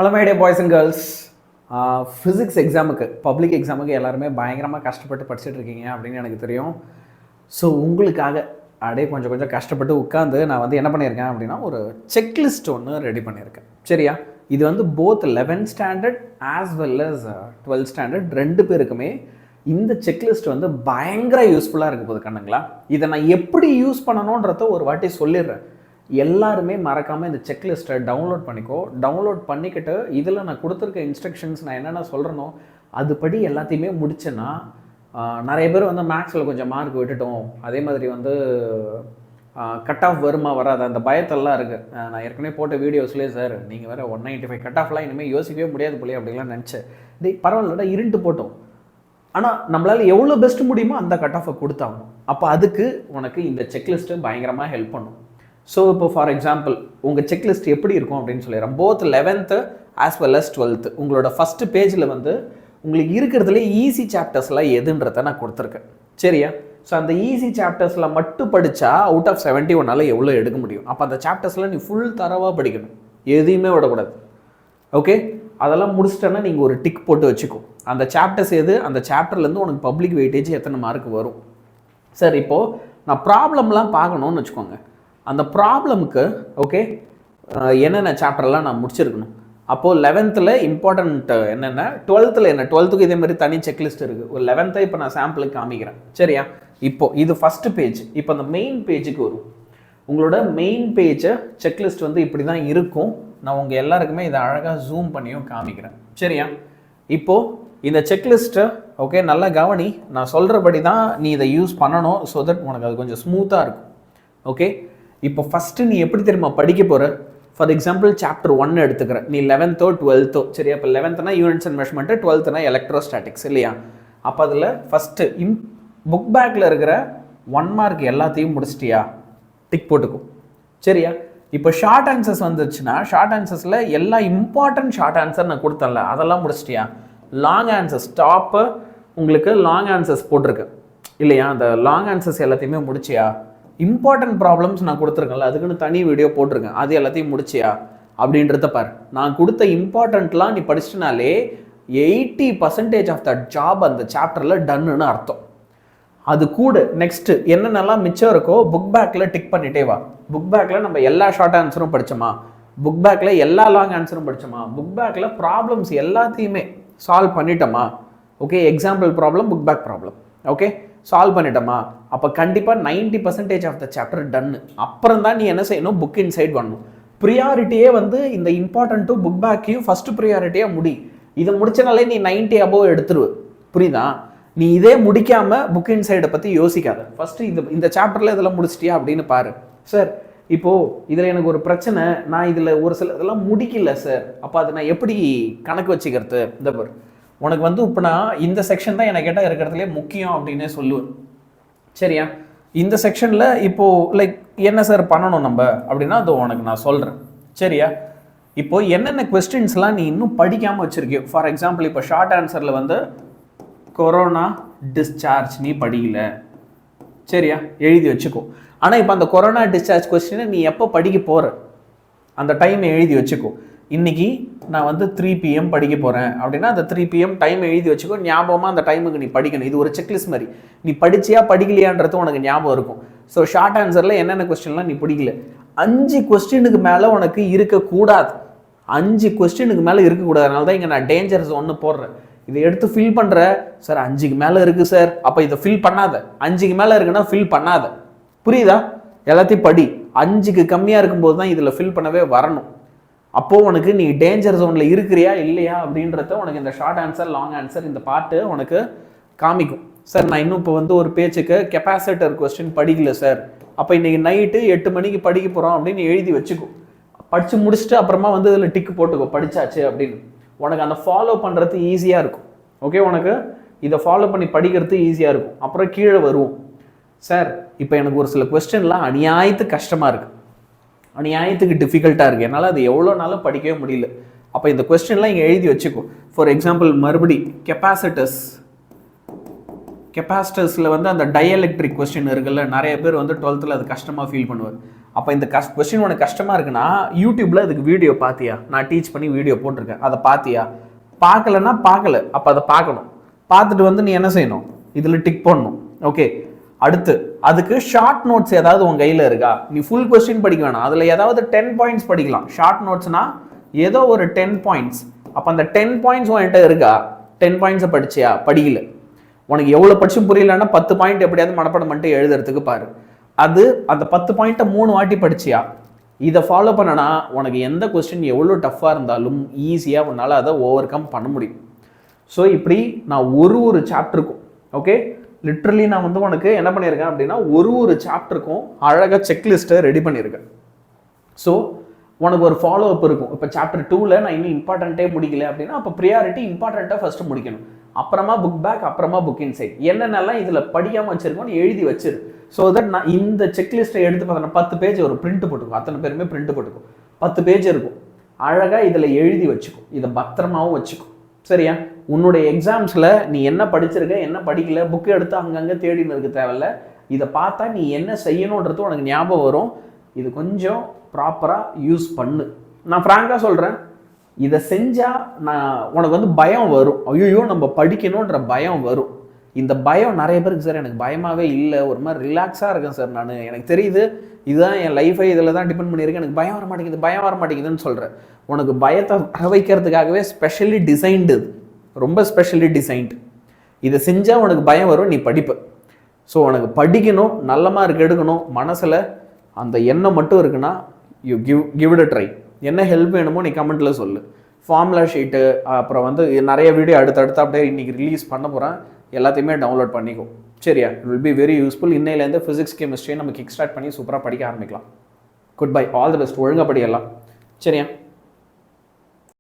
Hello my dear boys and girls. Physics எக்ஸாமுக்கு public எக்ஸாமுக்கு எல்லாருமே பயங்கரமாக கஷ்டப்பட்டு படிச்சுட்டு இருக்கீங்க அப்படின்னு எனக்கு தெரியும். ஸோ உங்களுக்காக அப்படியே கொஞ்சம் கொஞ்சம் கஷ்டப்பட்டு உட்காந்து நான் வந்து என்ன பண்ணியிருக்கேன் அப்படின்னா ஒரு செக்லிஸ்ட் ஒன்று ரெடி பண்ணியிருக்கேன். சரியா? இது வந்து both 11th standard as well as 12th standard ரெண்டு பேருக்குமே இந்த செக்லிஸ்ட் வந்து பயங்கர யூஸ்ஃபுல்லாக இருக்க போகுது கண்ணுங்களா. இதை நான் எப்படி யூஸ் பண்ணணுன்றத ஒரு வாட்டி சொல்லிடுறேன். எல்லாருமே மறக்காமல் இந்த செக்லிஸ்ட்டை டவுன்லோட் பண்ணிக்கோ. டவுன்லோட் பண்ணிக்கிட்டு இதில் நான் கொடுத்துருக்க இன்ஸ்ட்ரக்ஷன்ஸ் நான் என்னென்ன சொல்கிறேனோ அதுபடி எல்லாத்தையுமே முடிச்சேன்னா நிறைய பேர் வந்து மேக்ஸில் கொஞ்சம் மார்க் விட்டுட்டோம், அதே மாதிரி வந்து கட் ஆஃப் வருமா வராது அந்த பயத்தெல்லாம் இருக்குது. நான் ஏற்கனவே போட்ட வீடியோஸ்லேயே சார் நீங்கள் வேறு 195 கட் ஆஃப்லாம் இனிமேல் யோசிக்கவே முடியாது போலே அப்படின்லாம் நினச்சேன். பரவாயில்லடா இருண்டு போட்டோம், ஆனால் நம்மளால் எவ்வளோ பெஸ்ட் முடியுமோ அந்த கட் ஆஃபை கொடுத்தாகணும். அப்போ அதுக்கு உனக்கு இந்த செக்லிஸ்ட்டு பயங்கரமாக ஹெல்ப் பண்ணும். ஸோ இப்போ ஃபார் எக்ஸாம்பிள் உங்கள் செக்லிஸ்ட் எப்படி இருக்கும் அப்படின்னு சொல்லிடுறேன். Both 11th as well as 12th உங்களோட ஃபஸ்ட்டு பேஜில் வந்து உங்களுக்கு இருக்கிறதுலே ஈஸி சாப்டர்ஸ்லாம் எதுன்றதை நான் கொடுத்துருக்கேன். சரியா? ஸோ அந்த ஈஸி சாப்டர்ஸில் மட்டும் படித்தா அவுட் ஆஃப் 71 எவ்வளோ எடுக்க முடியும். அப்போ அந்த சாப்டர்ஸில் நீ ஃபுல் தரவாக படிக்கணும், எதையுமே விடக்கூடாது. ஓகே, அதெல்லாம் முடிச்சிட்டேன்னா நீங்கள் ஒரு டிக் போட்டு வச்சுக்கோ. அந்த சாப்டர்ஸ் எது, அந்த சாப்டர்லேருந்து உனக்கு பப்ளிக் வெயிட்டேஜ் எத்தனை மார்க் வரும். சார் இப்போது நான் ப்ராப்ளம்லாம் பார்க்கணுன்னு வச்சுக்கோங்க. அந்த ப்ராப்ளமுக்கு ஓகே என்னென்ன சாப்டர்லாம் நான் முடிச்சிருக்கணும். அப்போது 11th இம்பார்ட்டண்ட் என்னென்ன, 12th என்ன, 12th இதே மாதிரி தனி செக்லிஸ்ட் இருக்குது. ஒரு 11th இப்போ நான் சாம்பிளுக்கு காமிக்கிறேன். சரியா? இப்போது இது ஃபஸ்ட்டு பேஜ். இப்போ அந்த மெயின் பேஜுக்கு வரும். உங்களோட மெயின் பேஜை செக்லிஸ்ட் வந்து இப்படி தான் இருக்கும். நான் உங்கள் எல்லாருக்குமே இதை அழகாக ஜூம் பண்ணியும் காமிக்கிறேன். சரியா? இப்போது இந்த செக்லிஸ்ட்டை ஓகே நல்லா கவனி, நான் சொல்கிறபடி தான் நீ இதை யூஸ் பண்ணணும். ஸோ தட் உனக்கு அது கொஞ்சம் ஸ்மூத்தாக இருக்கும். ஓகே, இப்போ ஃபஸ்ட்டு நீ எப்படி தெரியுமா படிக்க போகிற. ஃபார் எக்ஸாம்பிள் சாப்டர் 1 எடுத்துக்கிறேன். நீ 11th 12th சரியா? இப்போ 11th units and measurement, 12th electrostatics இல்லையா? அப்போ அதில் ஃபஸ்ட்டு புக் பேக்கில் இருக்கிற 1 மார்க் எல்லாத்தையும் முடிச்சிட்டியா? டிக் போட்டுக்கும். சரியா? இப்போ ஷார்ட் ஆன்சர்ஸ் வந்துச்சுன்னா ஷார்ட் ஆன்சர்ஸில் எல்லா இம்பார்ட்டன்ட் ஷார்ட் ஆன்சர் நான் கொடுத்தேன்ல அதெல்லாம் முடிச்சிட்டியா? லாங் ஆன்சர்ஸ் டாப்பு உங்களுக்கு லாங் ஆன்சர்ஸ் போட்டிருக்கு இல்லையா? அந்த லாங் ஆன்சர்ஸ் எல்லாத்தையுமே முடிச்சியா? இம்பார்ட்டன்ட் ப்ராப்ளம்ஸ் நான் கொடுத்துருக்கேன்ல அதுக்குன்னு தனி வீடியோ போட்டிருக்கேன், அது எல்லாத்தையும் முடிச்சியா அப்படின்றத பாரு. நான் கொடுத்த இம்பார்ட்டண்ட்லாம் நீ படிச்சிட்டனாலே 80% ஆஃப் தட் ஜாப் அந்த சாப்டரில் டன்னுன்னு அர்த்தம். அது கூட நெக்ஸ்ட்டு என்னென்னலாம் மிச்சம் இருக்கோ புக் பேக்கில் டிக் பண்ணிட்டே வா. புக் பேக்கில் நம்ம எல்லா ஷார்ட் ஆன்சரும் படித்தோமா, புக் பேக்கில் எல்லா லாங் ஆன்சரும் படித்தோமா, புக் பேக்கில் ப்ராப்ளம்ஸ் எல்லாத்தையுமே சால்வ் பண்ணிட்டோமா. Okay, example problem, book back problem okay solve பண்ணிட்டோமா. அப்போ கண்டிப்பாக 90% ஆஃப் த சாப்டர் டன்னு. அப்புறம் தான் நீ என்ன செய்யணும், புக் இன்சைட் பண்ணணும். ப்ரியாரிட்டியே வந்து இந்த இம்பார்ட்டன்ட்டும் புக் பேக்கையும் ஃபஸ்ட்டு ப்ரியாரிட்டியாக முடி. இதை முடிச்சனாலே நீ 90 above எடுத்துருவு. புரியுதா? நீ இதே முடிக்காமல் புக் இன்சைடை பற்றி யோசிக்காத. ஃபஸ்ட்டு இந்த சாப்டரில் இதெல்லாம் முடிச்சிட்டியா அப்படின்னு பாரு. சார் இப்போது இதில் எனக்கு ஒரு பிரச்சனை, நான் இதில் ஒரு சில இதெல்லாம் முடிக்கல சார், அப்போ அதை நான் எப்படி கணக்கு வச்சுக்கிறது. இந்த பாரு, உனக்கு வந்து இப்போ நான் இந்த செக்ஷன் தான் எனக்கு கேட்டால் இருக்கிறதுலே முக்கியம் அப்படின்னே சொல்லுவேன். சரியா? இந்த செக்ஷனில் இப்போது லைக் என்ன சார் பண்ணணும் நம்ம அப்படின்னா அது உனக்கு நான் சொல்கிறேன். சரியா? இப்போது என்னென்ன கொஸ்டின்ஸ்லாம் நீ இன்னும் படிக்காமல் வச்சுருக்கியோ. ஃபார் எக்ஸாம்பிள் இப்போ ஷார்ட் ஆன்சரில் வந்து கொரோனா டிஸ்சார்ஜ் நீ படிக்கல. சரியா? எழுதி வச்சுக்கோ. ஆனால் இப்போ அந்த கொரோனா டிஸ்சார்ஜ் கொஸ்டினை நீ எப்போ படிக்க போகிற அந்த டைமை எழுதி வச்சுக்கோ. இன்றைக்கி நான் வந்து 3 PM படிக்க போகிறேன் அப்படின்னா அந்த 3 PM டைம் எழுதி வச்சுக்கோ. ஞாபகமாக அந்த டைமுக்கு நீ படிக்கணும். இது ஒரு செக்லிஸ்ட் மாதிரி. நீ படிச்சியா படிக்கலையான்றது உனக்கு ஞாபகம் இருக்கும். ஸோ ஷார்ட் ஆன்சரில் என்னென்ன கொஸ்டின்லாம் நீ பிடிக்கல, 5 கொஸ்டினுக்கு மேலே உனக்கு இருக்கக்கூடாது. 5 கொஸ்டினுக்கு மேலே இருக்கக்கூடாது. அதனால தான் இங்கே நான் டேஞ்சர் ஜோன்னு போடுறேன். இதை எடுத்து ஃபில் பண்ணுற சார் 5க்கு மேலே இருக்குது சார், அப்போ இதை ஃபில் பண்ணாத. 5க்கு மேலே இருக்குன்னா ஃபில் பண்ணாத. புரியுதா? எல்லாத்தையும் படி. 5க்கு கம்மியாக இருக்கும்போது தான் இதில் ஃபில் பண்ணவே வரணும். அப்போது உனக்கு நீ டேஞ்சர் ஜோனில் இருக்கிறியா இல்லையா அப்படின்றத உனக்கு இந்த ஷார்ட் ஆன்சர் லாங் ஆன்சர் இந்த பாட்டு உனக்கு காமிக்கும். சார் நான் இன்னும் இப்போ வந்து ஒரு பேச்சுக்கு கெப்பாசிட்டர் கொஸ்டின் படிக்கல சார், அப்போ இன்றைக்கி நைட்டு 8 மணிக்கு படிக்க போகிறோம் அப்படின்னு எழுதி வச்சுக்கோ. படித்து முடிச்சுட்டு அப்புறமா வந்து இதில் டிக்கு போட்டுக்கோ படித்தாச்சு அப்படின்னு. உனக்கு அந்த ஃபாலோ பண்ணுறது ஈஸியாக இருக்கும். ஓகே, உனக்கு இதை ஃபாலோ பண்ணி படிக்கிறது ஈஸியாக இருக்கும். அப்புறம் கீழே வருவோம். சார் இப்போ எனக்கு ஒரு சில கொஸ்டின்லாம் அநியாயத்துக்கு கஷ்டமாக இருக்குது, அநியாயத்துக்கு டிஃபிகல்ட்டாக இருக்குது, என்னால் அது எவ்வளோ நாளும் படிக்கவே முடியல. அப்போ இந்த கொஸ்டின்லாம் இங்கே எழுதி வச்சுக்கோ. ஃபார் எக்ஸாம்பிள் மறுபடி கெப்பாசிட்டர்ஸில் வந்து அந்த டைஎலக்ட்ரிக் கொஸ்டின் இருக்குல்ல, நிறைய பேர் வந்து 12th அது கஷ்டமாக ஃபீல் பண்ணுவார். அப்போ இந்த கொஸ்டின் உனக்கு கஷ்டமாக இருக்குன்னா யூடியூப்பில் இதுக்கு வீடியோ பார்த்தியா, நான் டீச் பண்ணி வீடியோ போட்டிருக்கேன், அதை பார்த்தியா, பார்க்கலன்னா பார்க்கல, அப்போ அதை பார்க்கணும். பார்த்துட்டு வந்து நீ என்ன செய்யணும், இதில் டிக் பண்ணணும். ஓகே, அடுத்து அதுக்கு ஷார்ட் நோட்ஸ் ஏதாவது உன் கையில் இருக்கா? நீ ஃபுல் கொஸ்டின் படிக்க வேணாம், அதில் ஏதாவது 10 பாயிண்ட்ஸ் படிக்கலாம். ஷார்ட் நோட்ஸ்னா ஏதோ ஒரு 10 பாயிண்ட்ஸ். அப்போ அந்த 10 பாயிண்ட்ஸ் உன்கிட்ட இருக்கா? 10 பாயிண்ட்ஸை படிச்சியா? படிக்கல. உனக்கு எவ்வளோ படிச்சும் புரியலன்னா 10 பாயிண்ட் எப்படியாவது மனப்பாடம் பண்ணிட்டு எழுதுறதுக்கு பாரு. அது அந்த 10 பாயிண்ட்டை 3 வாட்டி படிச்சியா? இதை ஃபாலோ பண்ணனா உனக்கு எந்த கொஸ்டின் எவ்வளோ டஃப்பாக இருந்தாலும் ஈஸியாக உன்னால் அதை ஓவர் கம் பண்ண முடியும். ஸோ இப்படி நான் ஒரு சாப்டருக்கும், ஓகே, லிட்ரலி நான் வந்து உனக்கு என்ன பண்ணியிருக்கேன் அப்படின்னா ஒரு சாப்டருக்கும் அழகாக செக்லிஸ்ட்டை ரெடி பண்ணியிருக்கேன். ஸோ உனக்கு ஒரு ஃபாலோ அப் இருக்கும். இப்போ சாப்டர் 2ல் நான் இன்னும் இம்பார்ட்டண்ட்டே முடிக்கல அப்படின்னா அப்போ ப்ரியாரிட்டி இம்பார்ட்டண்ட்டாக ஃபஸ்ட்டு முடிக்கணும், அப்புறமா புக் பேக், அப்புறமா புக் இன்சைட், என்னென்னலாம் இதில் படிக்காமல் வச்சிருக்கோன்னு எழுதி வச்சிரு. ஸோ தட் நான் இந்த செக்லிஸ்ட்டை எடுத்து பார்த்தேன்னா 10 பேஜ் ஒரு பிரிண்ட் போட்டுக்கும், அத்தனை பேருமே பிரிண்ட் போட்டுக்கும், 10 பேஜ் இருக்கும். அழகாக இதில் எழுதி வச்சுக்கும், இதை பத்திரமாவும் வச்சுக்கும். சரியா? உன்னுடைய எக்ஸாம்ஸில் நீ என்ன படிச்சிருக்க, என்ன படிக்கல, புக்கு எடுத்து அங்கங்கே தேடின்னு இருக்க தேவையில்ல. இதை பார்த்தா நீ என்ன செய்யணுன்றது உனக்கு ஞாபகம் வரும். இது கொஞ்சம் ப்ராப்பராக யூஸ் பண்ணு. நான் ஃப்ராங்காக சொல்கிறேன், இதை செஞ்சால் நான் உனக்கு வந்து பயம் வரும், ஐயோ நம்ம படிக்கணுன்ற பயம் வரும். இந்த பயம் நிறைய பேருக்கு சார் எனக்கு பயமாகவே இல்லை, ஒரு மாதிரி ரிலாக்ஸாக இருக்கேன் சார், நான் எனக்கு தெரியுது இதுதான் என் லைஃபை இதில் தான் டிபெண்ட் பண்ணியிருக்கேன், எனக்கு பயம் வர மாட்டேங்குதுன்னு சொல்கிறேன். உனக்கு பயத்தை வர வைக்கிறதுக்காகவே ஸ்பெஷலி டிசைன்டு, ரொம்ப ஸ்பெஷலி டிசைன்டு. இதை செஞ்சால் உனக்கு பயம் வரும், நீ படிப்பு. ஸோ உனக்கு படிக்கணும், நல்ல மார்க் எடுக்கணும், மனசில் அந்த எண்ணம் மட்டும் இருக்குன்னா you give it a try. என்ன ஹெல்ப் வேணுமோ நீ கமெண்ட்டில் சொல்லு. ஃபார்முலா ஷீட்டு, அப்புறம் வந்து நிறைய வீடியோ அடுத்தடுத்து அப்படியே இன்றைக்கி ரிலீஸ் பண்ண போகிறேன், எல்லாத்தையுமே டவுன்லோட் பண்ணிக்கோ. சரியா? It will be very useful. இன்னையிலேருந்து ஃபிசிக்ஸ் கெமிஸ்ட்ரியை நம்ம கிக் ஸ்டார்ட் பண்ணி சூப்பராக படிக்க ஆரம்பிக்கலாம். Good bye, all the best. ஒழுங்காக படிக்கலாம். சரியா?